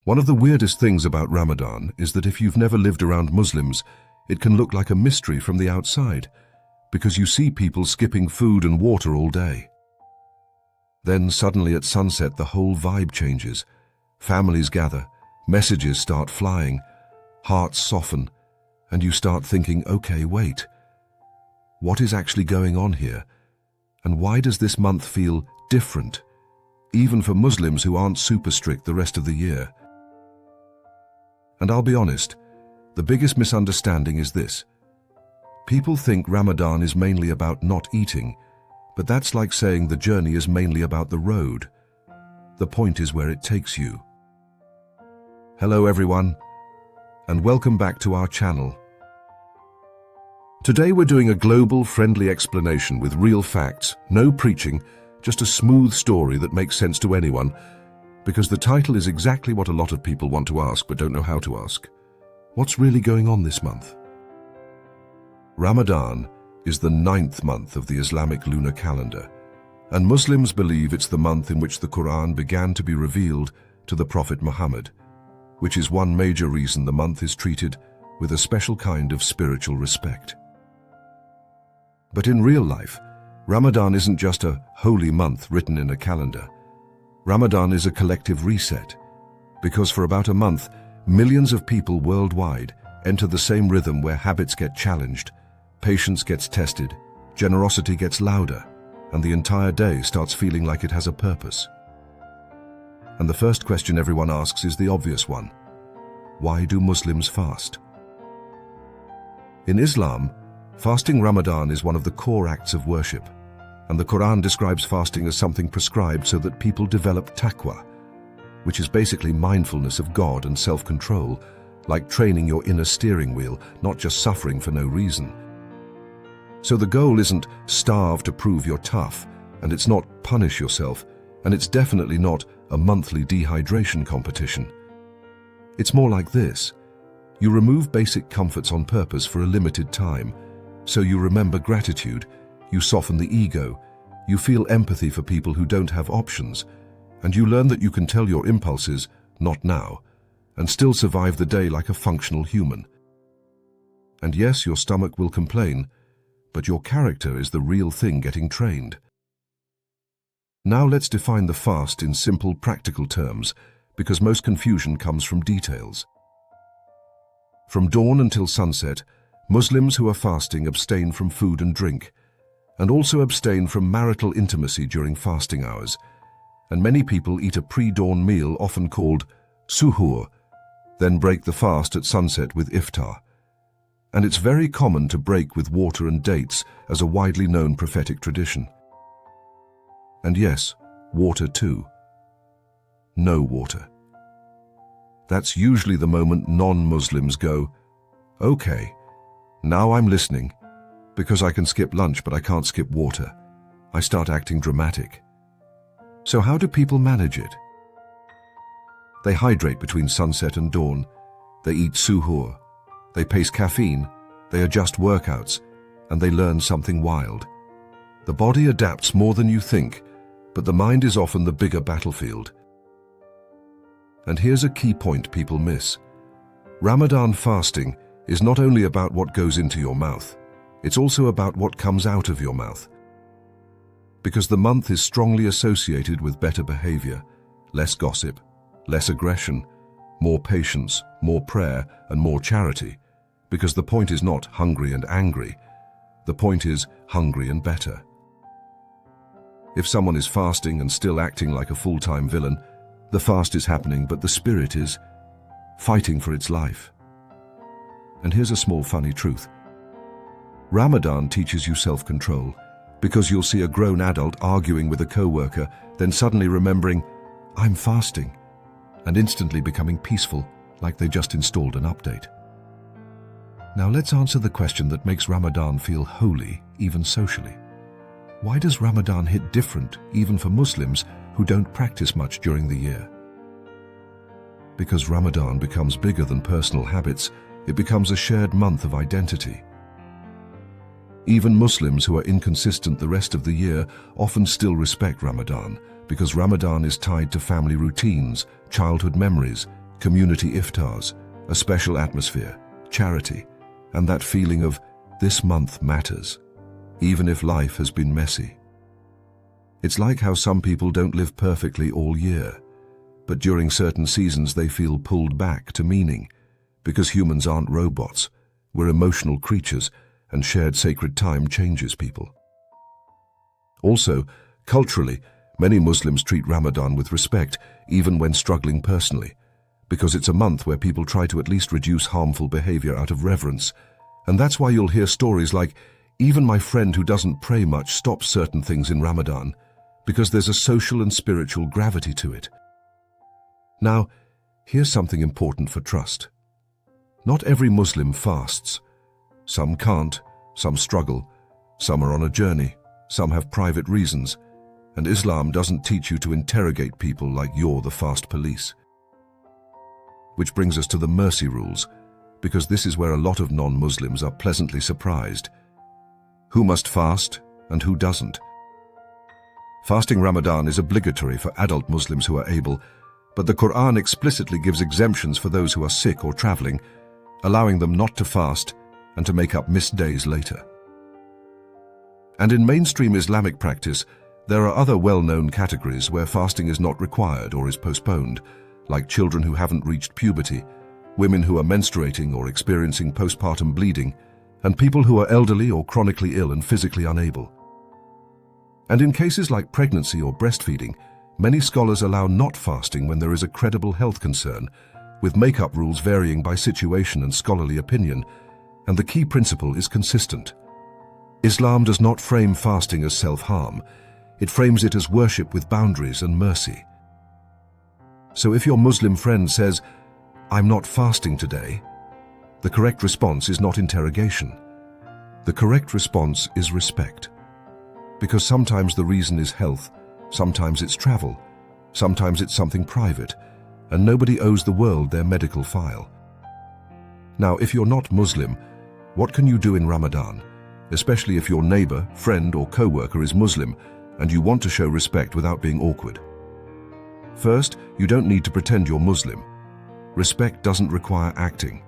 One of the weirdest things about Ramadan is that if you've never lived around Muslims, it can look like a mystery from the outside, because you see people skipping food and water all day. Then suddenly at sunset the whole vibe changes. Families gather, messages start flying, hearts soften, and you start thinking, okay, wait. What is actually going on here? And why does this month feel different, even for Muslims who aren't super strict the rest of the year? And I'll be honest, the biggest misunderstanding is this. People think Ramadan is mainly about not eating, but that's like saying the journey is mainly about the road. The point is where it takes you. Hello everyone, and welcome back to our channel. Today we're doing a global, friendly explanation with real facts, no preaching, just a smooth story that makes sense to anyone, because the title is exactly what a lot of people want to ask but don't know how to ask. What's really going on this month? Ramadan is the 9th month of the Islamic lunar calendar, and Muslims believe it's the month in which the Quran began to be revealed to the Prophet Muhammad, which is one major reason the month is treated with a special kind of spiritual respect. But in real life, Ramadan isn't just a holy month written in a calendar. Ramadan is a collective reset, because for about a month, millions of people worldwide enter the same rhythm where habits get challenged, patience gets tested, generosity gets louder, and the entire day starts feeling like it has a purpose. And the first question everyone asks is the obvious one. Why do Muslims fast? In Islam, fasting Ramadan is one of the core acts of worship, and the Quran describes fasting as something prescribed so that people develop taqwa, which is basically mindfulness of God and self-control, like training your inner steering wheel, not just suffering for no reason. So the goal isn't starve to prove you're tough, and it's not punish yourself, and it's definitely not a monthly dehydration competition. It's more like this. You remove basic comforts on purpose for a limited time, so you remember gratitude, you soften the ego, you feel empathy for people who don't have options, and you learn that you can tell your impulses, not now, and still survive the day like a functional human. And yes, your stomach will complain, but your character is the real thing getting trained. Now let's define the fast in simple, practical terms, because most confusion comes from details. From dawn until sunset, Muslims who are fasting abstain from food and drink, and also abstain from marital intimacy during fasting hours. And many people eat a pre-dawn meal often called suhoor, then break the fast at sunset with iftar. And it's very common to break with water and dates as a widely known prophetic tradition. And yes, water too. No water. That's usually the moment non-Muslims go, okay, now I'm listening, because I can skip lunch but I can't skip water. I start acting dramatic. So how do people manage it? They hydrate between sunset and dawn, they eat suhoor, they pace caffeine, they adjust workouts, and they learn something wild. The body adapts more than you think, but the mind is often the bigger battlefield. And here's a key point people miss. Ramadan fasting is not only about what goes into your mouth, it's also about what comes out of your mouth. Because the month is strongly associated with better behavior, less gossip, less aggression, more patience, more prayer, and more charity. Because the point is not hungry and angry, the point is hungry and better. If someone is fasting and still acting like a full-time villain, the fast is happening, but the spirit is fighting for its life. And here's a small funny truth. Ramadan teaches you self-control, because you'll see a grown adult arguing with a coworker, then suddenly remembering, I'm fasting, and instantly becoming peaceful, like they just installed an update. Now let's answer the question that makes Ramadan feel holy, even socially. Why does Ramadan hit different, even for Muslims who don't practice much during the year? Because Ramadan becomes bigger than personal habits, it becomes a shared month of identity. Even Muslims who are inconsistent the rest of the year often still respect Ramadan, because Ramadan is tied to family routines, childhood memories, community iftars, a special atmosphere, charity, and that feeling of this month matters, even if life has been messy. It's like how some people don't live perfectly all year, but during certain seasons they feel pulled back to meaning, because humans aren't robots, we're emotional creatures, and shared sacred time changes people. Also, culturally, many Muslims treat Ramadan with respect, even when struggling personally, because it's a month where people try to at least reduce harmful behavior out of reverence. And that's why you'll hear stories like, even my friend who doesn't pray much stops certain things in Ramadan, because there's a social and spiritual gravity to it. Now, here's something important for trust. Not every Muslim fasts. Some can't, some struggle, some are on a journey, some have private reasons, and Islam doesn't teach you to interrogate people like you're the fast police. Which brings us to the mercy rules, because this is where a lot of non-Muslims are pleasantly surprised. Who must fast and who doesn't? Fasting Ramadan is obligatory for adult Muslims who are able, but the Quran explicitly gives exemptions for those who are sick or traveling, allowing them not to fast and to make up missed days later. And in mainstream Islamic practice, there are other well-known categories where fasting is not required or is postponed, like children who haven't reached puberty, women who are menstruating or experiencing postpartum bleeding, and people who are elderly or chronically ill and physically unable. And in cases like pregnancy or breastfeeding, many scholars allow not fasting when there is a credible health concern, with make-up rules varying by situation and scholarly opinion, and the key principle is consistent. Islam does not frame fasting as self-harm. It frames it as worship with boundaries and mercy. So if your Muslim friend says, "I'm not fasting today," the correct response is not interrogation. The correct response is respect. Because sometimes the reason is health, sometimes it's travel, sometimes it's something private, and nobody owes the world their medical file. Now, if you're not Muslim, what can you do in Ramadan, especially if your neighbor, friend, or coworker is Muslim and you want to show respect without being awkward? First, you don't need to pretend you're Muslim. Respect doesn't require acting.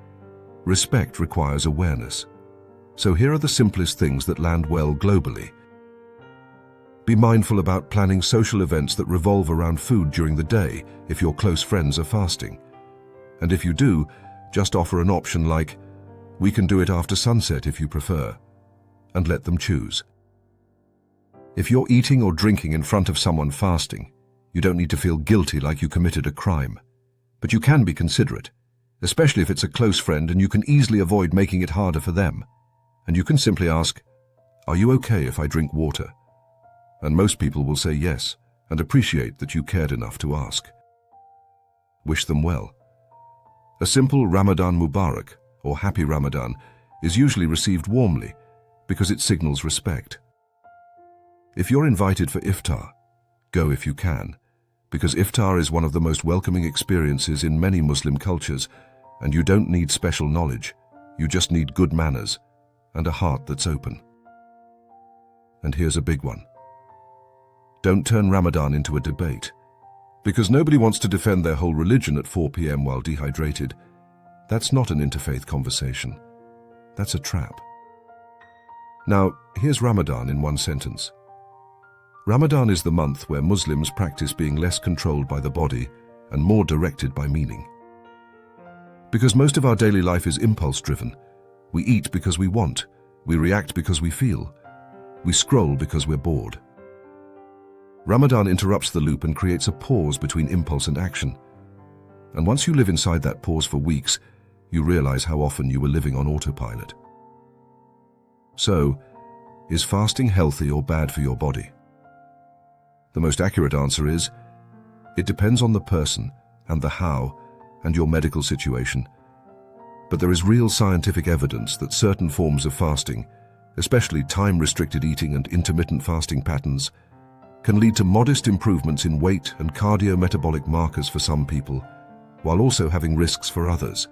Respect requires awareness. So here are the simplest things that land well globally. Be mindful about planning social events that revolve around food during the day if your close friends are fasting. And if you do, just offer an option like, "We can do it after sunset if you prefer," and let them choose. If you're eating or drinking in front of someone fasting, you don't need to feel guilty like you committed a crime. But you can be considerate, especially if it's a close friend and you can easily avoid making it harder for them. And you can simply ask, "Are you okay if I drink water?" And most people will say yes and appreciate that you cared enough to ask. Wish them well. A simple Ramadan Mubarak or Happy Ramadan is usually received warmly because it signals respect. If you're invited for iftar, go if you can, because iftar is one of the most welcoming experiences in many Muslim cultures, and you don't need special knowledge, you just need good manners and a heart that's open. And here's a big one. Don't turn Ramadan into a debate, because nobody wants to defend their whole religion at 4 p.m. while dehydrated. That's not an interfaith conversation. That's a trap. Now, here's Ramadan in one sentence. Ramadan is the month where Muslims practice being less controlled by the body and more directed by meaning. Because most of our daily life is impulse-driven. We eat because we want, we react because we feel, we scroll because we're bored. Ramadan interrupts the loop and creates a pause between impulse and action. And once you live inside that pause for weeks, you realize how often you were living on autopilot. So, is fasting healthy or bad for your body? The most accurate answer is, it depends on the person and the how and your medical situation. But there is real scientific evidence that certain forms of fasting, especially time-restricted eating and intermittent fasting patterns, can lead to modest improvements in weight and cardiometabolic markers for some people, while also having risks for others.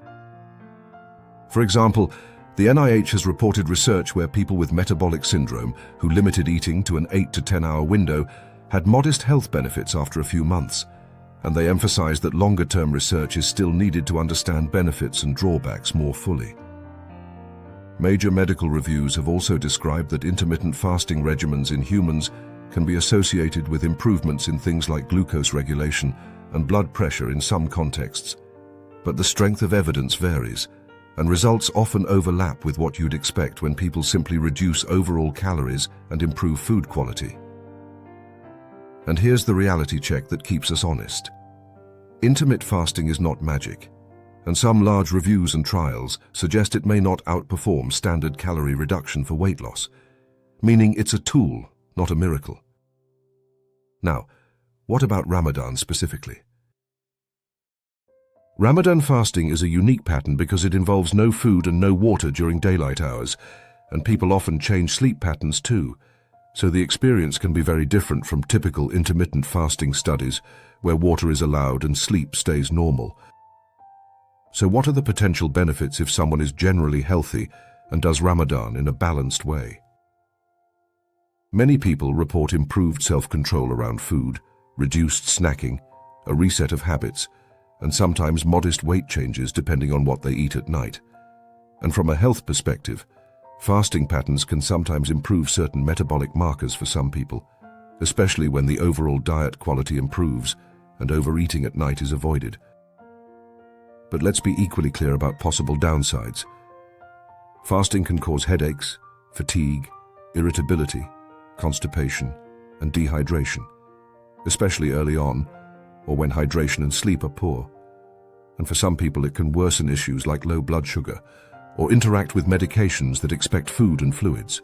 For example, the NIH has reported research where people with metabolic syndrome who limited eating to an 8 to 10 hour window had modest health benefits after a few months, and they emphasize that longer-term research is still needed to understand benefits and drawbacks more fully. Major medical reviews have also described that intermittent fasting regimens in humans can be associated with improvements in things like glucose regulation and blood pressure in some contexts. But the strength of evidence varies, and results often overlap with what you'd expect when people simply reduce overall calories and improve food quality. And here's the reality check that keeps us honest. Intermittent fasting is not magic, and some large reviews and trials suggest it may not outperform standard calorie reduction for weight loss, meaning it's a tool, not a miracle. Now, what about Ramadan specifically? Ramadan fasting is a unique pattern because it involves no food and no water during daylight hours, and people often change sleep patterns too, so the experience can be very different from typical intermittent fasting studies where water is allowed and sleep stays normal. So what are the potential benefits if someone is generally healthy and does Ramadan in a balanced way? Many people report improved self-control around food, reduced snacking, a reset of habits, and sometimes modest weight changes depending on what they eat at night. And from a health perspective, fasting patterns can sometimes improve certain metabolic markers for some people, especially when the overall diet quality improves and overeating at night is avoided. But let's be equally clear about possible downsides. Fasting can cause headaches, fatigue, irritability, constipation, and dehydration, especially early on, or when hydration and sleep are poor. And for some people it can worsen issues like low blood sugar, or interact with medications that expect food and fluids.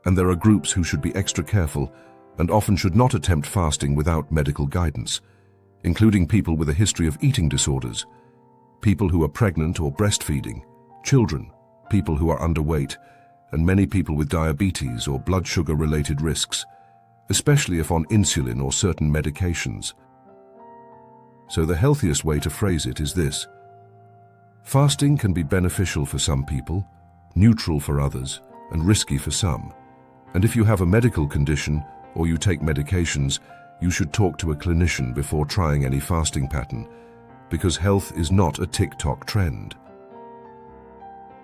And there are groups who should be extra careful and often should not attempt fasting without medical guidance, including people with a history of eating disorders, people who are pregnant or breastfeeding, children, people who are underweight, and many people with diabetes or blood sugar-related risks, especially if on insulin or certain medications. So the healthiest way to phrase it is this: fasting can be beneficial for some people, neutral for others, and risky for some. And if you have a medical condition or you take medications, you should talk to a clinician before trying any fasting pattern, because health is not a TikTok trend.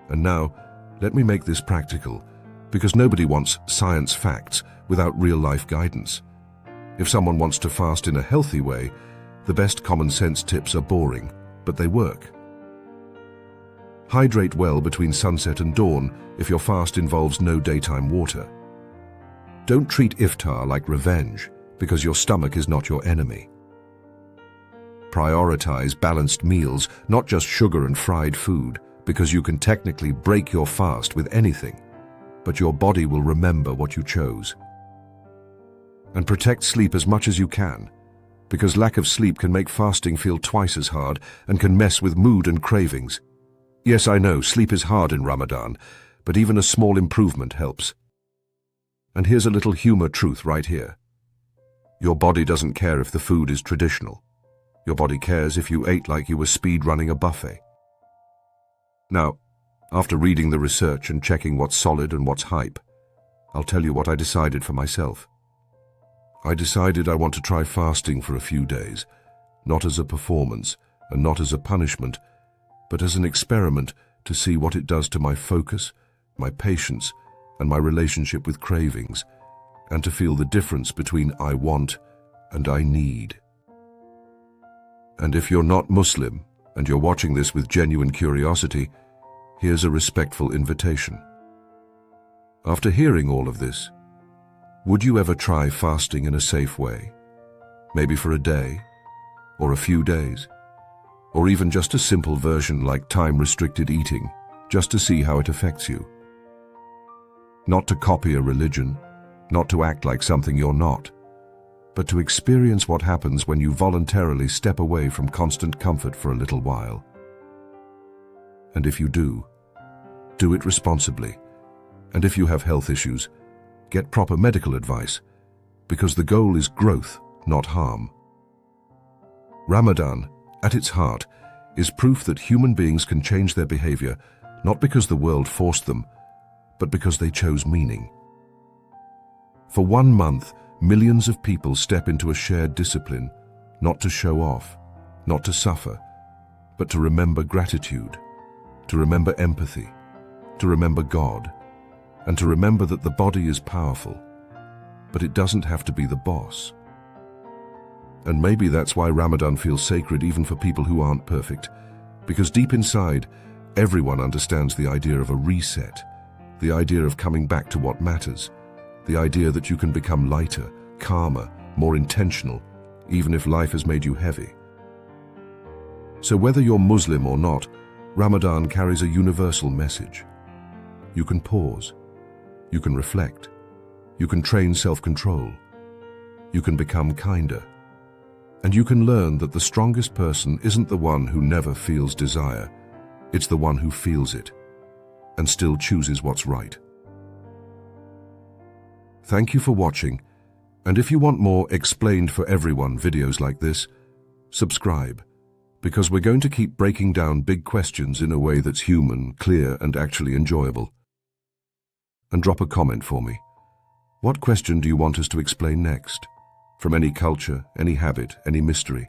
And now, let me make this practical, because nobody wants science facts without real-life guidance. If someone wants to fast in a healthy way, the best common sense tips are boring, but they work. Hydrate well between sunset and dawn if your fast involves no daytime water. Don't treat iftar like revenge, because your stomach is not your enemy. Prioritize balanced meals, not just sugar and fried food, because you can technically break your fast with anything, but your body will remember what you chose. And protect sleep as much as you can, because lack of sleep can make fasting feel twice as hard and can mess with mood and cravings. Yes, I know, sleep is hard in Ramadan, but even a small improvement helps. And here's a little humor truth right here. Your body doesn't care if the food is traditional. Your body cares if you ate like you were speed running a buffet. Now, after reading the research and checking what's solid and what's hype, I'll tell you what I decided for myself. I decided I want to try fasting for a few days, not as a performance and not as a punishment, but as an experiment to see what it does to my focus, my patience, and my relationship with cravings, and to feel the difference between I want and I need. And if you're not Muslim and you're watching this with genuine curiosity, here's a respectful invitation. After hearing all of this, would you ever try fasting in a safe way? Maybe for a day, or a few days, or even just a simple version like time-restricted eating, just to see how it affects you. Not to copy a religion, not to act like something you're not, but to experience what happens when you voluntarily step away from constant comfort for a little while. And if you do it responsibly. And if you have health issues, get proper medical advice, because the goal is growth, not harm. Ramadan, at its heart, is proof that human beings can change their behavior, not because the world forced them, but because they chose meaning. For 1 month, millions of people step into a shared discipline, not to show off, not to suffer, but to remember gratitude, to remember empathy, to remember God, and to remember that the body is powerful, but it doesn't have to be the boss. And maybe that's why Ramadan feels sacred even for people who aren't perfect, because deep inside, everyone understands the idea of a reset, the idea of coming back to what matters, the idea that you can become lighter, calmer, more intentional, even if life has made you heavy. So whether you're Muslim or not, Ramadan carries a universal message. You can pause, you can reflect, you can train self-control, you can become kinder, and you can learn that the strongest person isn't the one who never feels desire, it's the one who feels it and still chooses what's right. Thank you for watching, and if you want more Explained for Everyone videos like this, subscribe, because we're going to keep breaking down big questions in a way that's human, clear, and actually enjoyable. And drop a comment for me. What question do you want us to explain next? From any culture, any habit, any mystery.